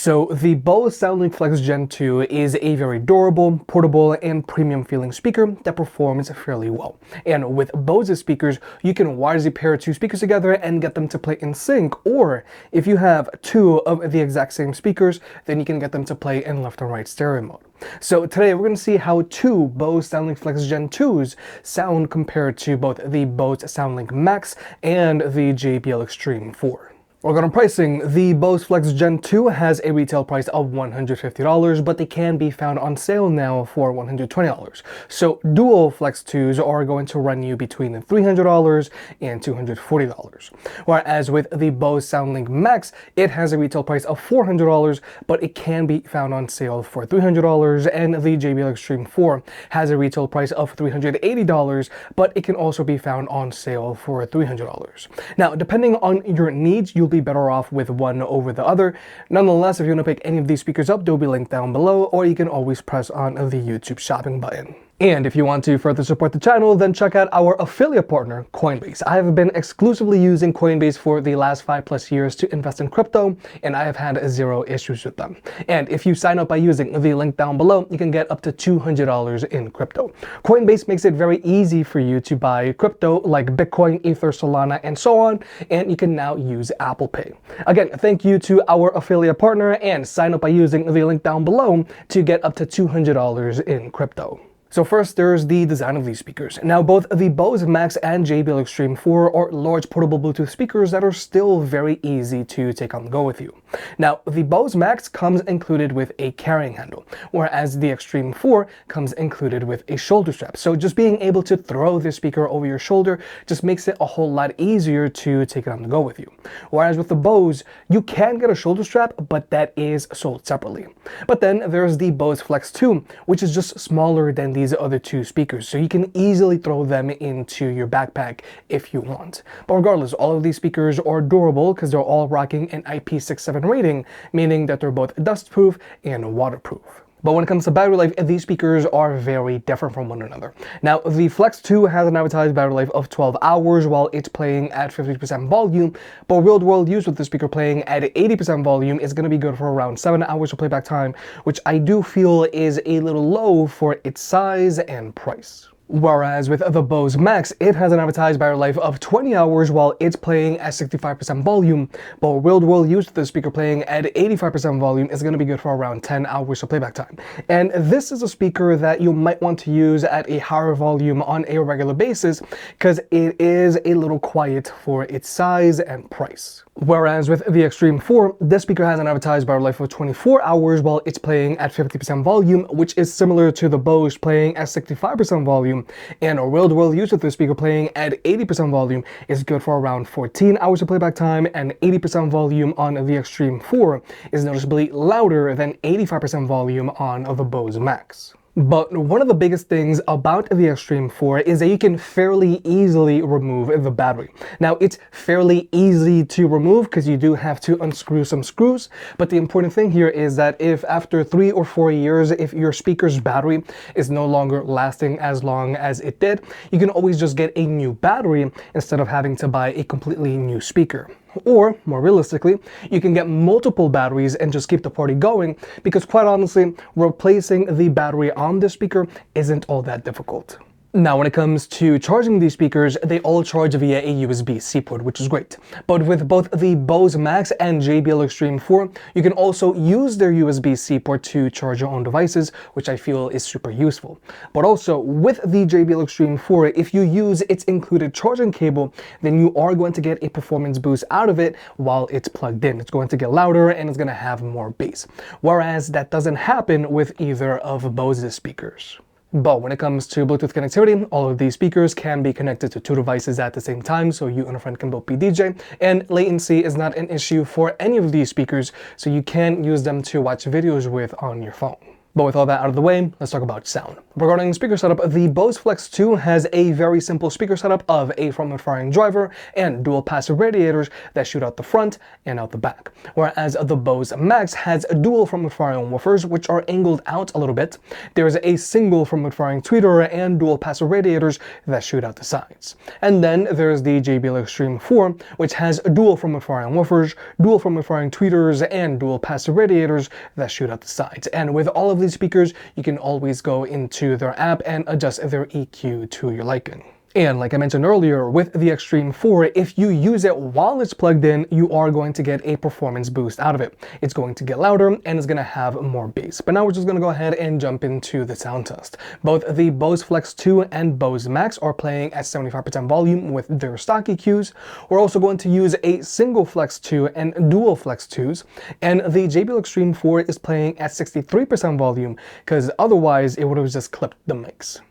So the Bose Soundlink Flex Gen 2 is a very durable, portable, and premium feeling speaker that performs fairly well. And with Bose speakers, you can wirelessly pair two speakers together and get them to play in sync, or if you have two of the exact same speakers, then you can get them to play in left and right stereo mode. So today we're going to see how two Bose Soundlink Flex Gen 2s sound compared to both the Bose Soundlink Max and the JBL Xtreme 4. Regarding pricing, the Bose Flex Gen 2 has a retail price of $150, but they can be found on sale now for $120. So dual Flex 2s are going to run you between $300 and $240. Whereas with the Bose Soundlink Max, it has a retail price of $400, but it can be found on sale for $300, and the JBL Xtreme 4 has a retail price of $380, but it can also be found on sale for $300. Now, depending on your needs, you'll be better off with one over the other. Nonetheless, if you want to pick any of these speakers up, they'll be linked down below, or you can always press on the YouTube shopping button. And if you want to further support the channel, then check out our affiliate partner, Coinbase. I have been exclusively using Coinbase for the last 5+ years to invest in crypto, and I have had zero issues with them. And if you sign up by using the link down below, you can get up to $200 in crypto. Coinbase makes it very easy for you to buy crypto like Bitcoin, Ether, Solana, and so on, and you can now use Apple Pay. Again, thank you to our affiliate partner, and sign up by using the link down below to get up to $200 in crypto. So first, there's the design of these speakers. Now, both the Bose Max and JBL Xtreme 4 are large portable Bluetooth speakers that are still very easy to take on the go with you. Now, the Bose Max comes included with a carrying handle, whereas the Xtreme 4 comes included with a shoulder strap. So just being able to throw this speaker over your shoulder just makes it a whole lot easier to take it on the go with you. Whereas with the Bose, you can get a shoulder strap, but that is sold separately. But then there's the Bose Flex 2, which is just smaller than these other two speakers, so you can easily throw them into your backpack if you want. But regardless, all of these speakers are durable because they're all rocking an IP67 rating, meaning that they're both dustproof and waterproof. But when it comes to battery life, these speakers are very different from one another. Now, the Flex 2 has an advertised battery life of 12 hours while it's playing at 50% volume, but real-world use with the speaker playing at 80% volume is going to be good for around 7 hours of playback time, which I do feel is a little low for its size and price. Whereas with the Bose Max, it has an advertised battery life of 20 hours while it's playing at 65% volume, but real-world use with the speaker playing at 85% volume is going to be good for around 10 hours of playback time. And this is a speaker that you might want to use at a higher volume on a regular basis because it is a little quiet for its size and price. Whereas with the Xtreme 4, this speaker has an advertised battery life of 24 hours while it's playing at 50% volume, which is similar to the Bose playing at 65% volume, and a real-world use with the speaker playing at 80% volume is good for around 14 hours of playback time, and 80% volume on the Xtreme 4 is noticeably louder than 85% volume on the Bose Max. But one of the biggest things about the Xtreme 4 is that you can fairly easily remove the battery. Now, it's fairly easy to remove because you do have to unscrew some screws, but the important thing here is that if after 3 or 4 years, if your speaker's battery is no longer lasting as long as it did, you can always just get a new battery instead of having to buy a completely new speaker. Or, more realistically, you can get multiple batteries and just keep the party going, because quite honestly, replacing the battery on this speaker isn't all that difficult. Now, when it comes to charging these speakers, they all charge via a USB-C port, which is great. But with both the Bose Max and JBL Xtreme 4, you can also use their USB-C port to charge your own devices, which I feel is super useful. But also, with the JBL Xtreme 4, if you use its included charging cable, then you are going to get a performance boost out of it while it's plugged in. It's going to get louder and it's going to have more bass. Whereas that doesn't happen with either of Bose's speakers. But when it comes to Bluetooth connectivity, all of these speakers can be connected to two devices at the same time, so you and a friend can both be DJ, and latency is not an issue for any of these speakers, so you can use them to watch videos with on your phone. But with all that out of the way, let's talk about sound. Regarding speaker setup, the Bose Flex 2 has a very simple speaker setup of a front firing driver and dual passive radiators that shoot out the front and out the back. Whereas the Bose Max has dual front firing woofers which are angled out a little bit. There's a single front firing tweeter and dual passive radiators that shoot out the sides. And then there's the JBL Xtreme 4, which has dual front firing woofers, dual front firing tweeters, and dual passive radiators that shoot out the sides. And with all of these speakers, you can always go into their app and adjust their EQ to your liking. And like I mentioned earlier, with the Xtreme 4, if you use it while it's plugged in, you are going to get a performance boost out of it. It's going to get louder and it's going to have more bass. But now we're just going to go ahead and jump into the sound test. Both the Bose Flex 2 and Bose Max are playing at 75% volume with their stock EQs. We're also going to use a single Flex 2 and dual Flex 2s. And the JBL Xtreme 4 is playing at 63% volume, because otherwise it would have just clipped the mix.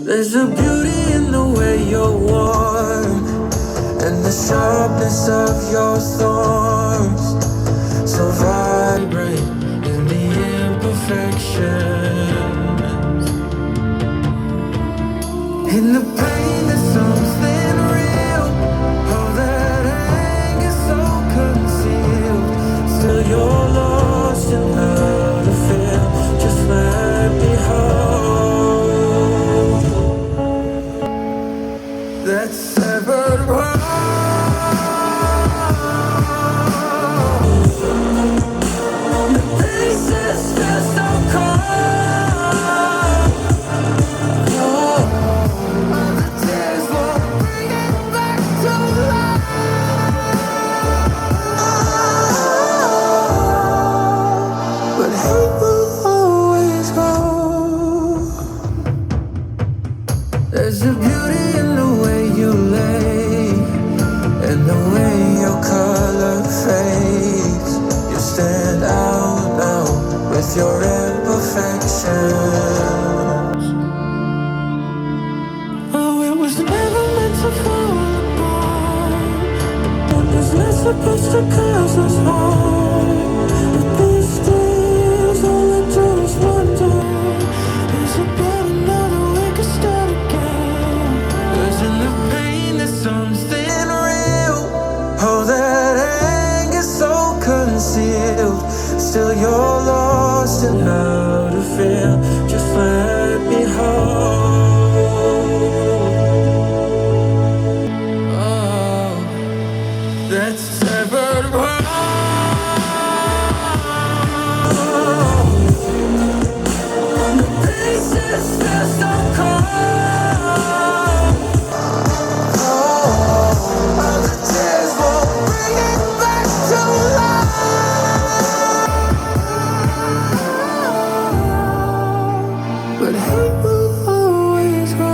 There's a beauty in the way you're warm, and the sharpness of your thorns, so vibrant in the imperfections. In the pain there's something real, all that anger so concealed. Still you're lost in how to feel, just let me hold that severed world. The pieces just don't come. All the tears won't bring it back to life. But hate will always go. There's a beauty in the way you lay, and the way your color fades. You stand out now with your imperfections. Oh, it was never meant to fall apart. What was not supposed to cause us harm. But these days, all I do is wonder, is about another way to start again. 'Cause in the pain there's something real, oh that anger so concealed. Still you're lost in how to feel, just let me hold. Oh, that's severed world. The pieces just don't come. All the tears won't bring it back to life. But hate will always go.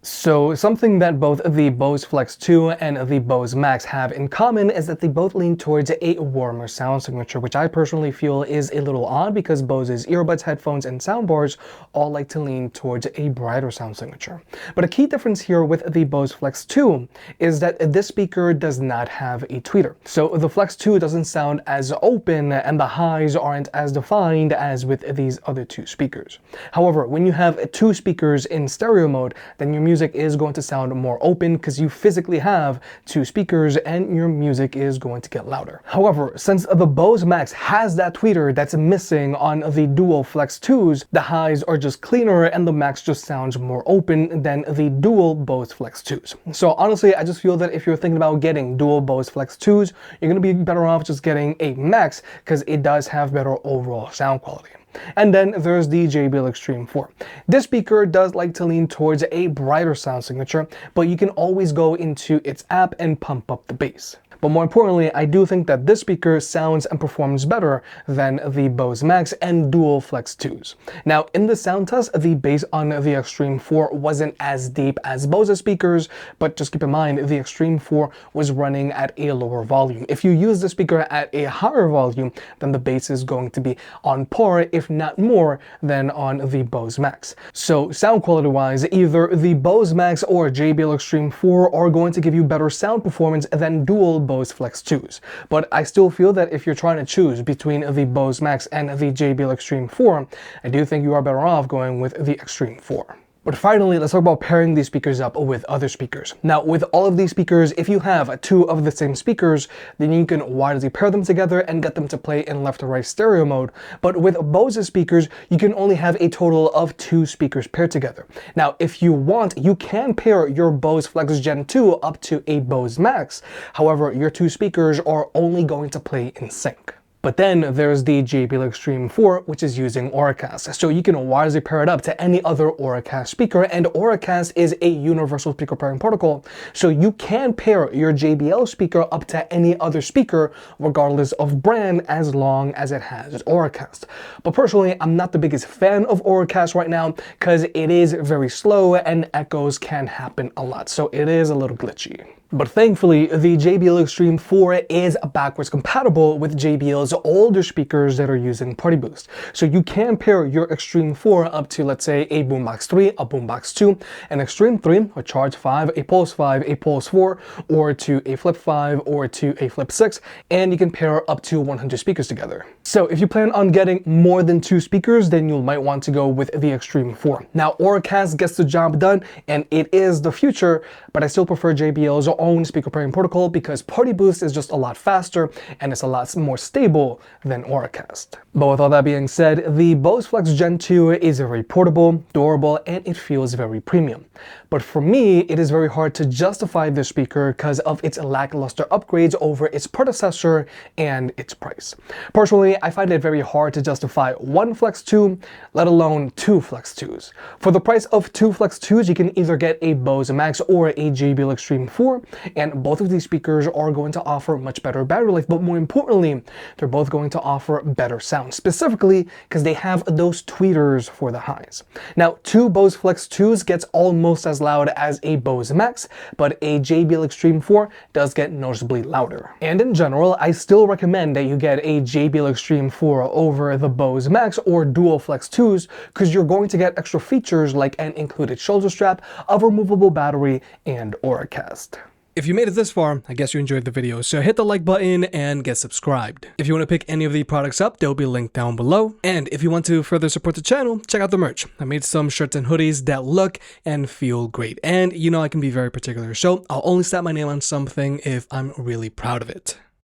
So something that both the Bose Flex 2 and the Bose Max have in common is that they both lean towards a warmer sound signature, which I personally feel is a little odd because Bose's earbuds, headphones, and soundbars all like to lean towards a brighter sound signature. But a key difference here with the Bose Flex 2 is that this speaker does not have a tweeter. So the Flex 2 doesn't sound as open and the highs aren't as defined as with these other two speakers. However, when you have two speakers in stereo mode, then your music is going to sound more open because you physically have two speakers and your music is going to get louder. However, since the Bose Max has that tweeter that's missing on the dual Flex 2s, the highs are just cleaner and the Max just sounds more open than the dual Bose Flex 2s. So honestly, I just feel that if you're thinking about getting dual Bose Flex 2s, you're going to be better off just getting a Max because it does have better overall sound quality. And then there's the JBL Xtreme 4. This speaker does like to lean towards a brighter sound signature, but you can always go into its app and pump up the bass. But more importantly, I do think that this speaker sounds and performs better than the Bose Max and Dual Flex 2s. Now, in the sound test, the bass on the Xtreme 4 wasn't as deep as Bose speakers, but just keep in mind, the Xtreme 4 was running at a lower volume. If you use the speaker at a higher volume, then the bass is going to be on par, if not more, than on the Bose Max. So sound quality wise, either the Bose Max or JBL Xtreme 4 are going to give you better sound performance than dual Bose Flex 2s. But I still feel that if you're trying to choose between the Bose Max and the JBL Xtreme 4, I do think you are better off going with the Xtreme 4. But finally, let's talk about pairing these speakers up with other speakers. Now, with all of these speakers, if you have two of the same speakers, then you can wirelessly pair them together and get them to play in left to right stereo mode. But with Bose speakers, you can only have a total of two speakers paired together. Now, if you want, you can pair your Bose Flex Gen 2 up to a Bose Max. However, your two speakers are only going to play in sync. But then there's the JBL Xtreme 4, which is using Auracast. So you can wirelessly pair it up to any other Auracast speaker, and Auracast is a universal speaker pairing protocol. So you can pair your JBL speaker up to any other speaker, regardless of brand, as long as it has Auracast. But personally, I'm not the biggest fan of Auracast right now, because it is very slow and echoes can happen a lot. So it is a little glitchy. But thankfully, the JBL Xtreme 4 is backwards compatible with JBL's older speakers that are using Party Boost. So you can pair your Xtreme 4 up to, let's say, a Boombox 3, a Boombox 2, an Xtreme 3, a Charge 5, a Pulse 5, a Pulse 4, or to a Flip 5, or to a Flip 6, and you can pair up to 100 speakers together. So if you plan on getting more than two speakers, then you might want to go with the Xtreme 4. Now, Auracast gets the job done, and it is the future, but I still prefer JBL's own speaker pairing protocol because Party Boost is just a lot faster and it's a lot more stable than Auracast. But with all that being said, the Bose Flex Gen 2 is very portable, durable, and it feels very premium. But for me, it is very hard to justify this speaker because of its lackluster upgrades over its predecessor and its price. Personally, I find it very hard to justify one Flex 2, let alone two Flex 2s. For the price of two Flex 2s, you can either get a Bose Max or a JBL Xtreme 4, and both of these speakers are going to offer much better battery life, but more importantly, they're both going to offer better sound, specifically because they have those tweeters for the highs. Now, two Bose Flex 2s gets almost as loud as a Bose Max, but a JBL Xtreme 4 does get noticeably louder. And in general, I still recommend that you get a JBL Xtreme 4 over the Bose Max or Dual Flex 2s because you're going to get extra features like an included shoulder strap, a removable battery, and Auracast. If you made it this far, I guess you enjoyed the video, so hit the like button and get subscribed. If you want to pick any of the products up, they'll be linked down below. And if you want to further support the channel, check out the merch. I made some shirts and hoodies that look and feel great. And you know I can be very particular, so I'll only slap my name on something if I'm really proud of it.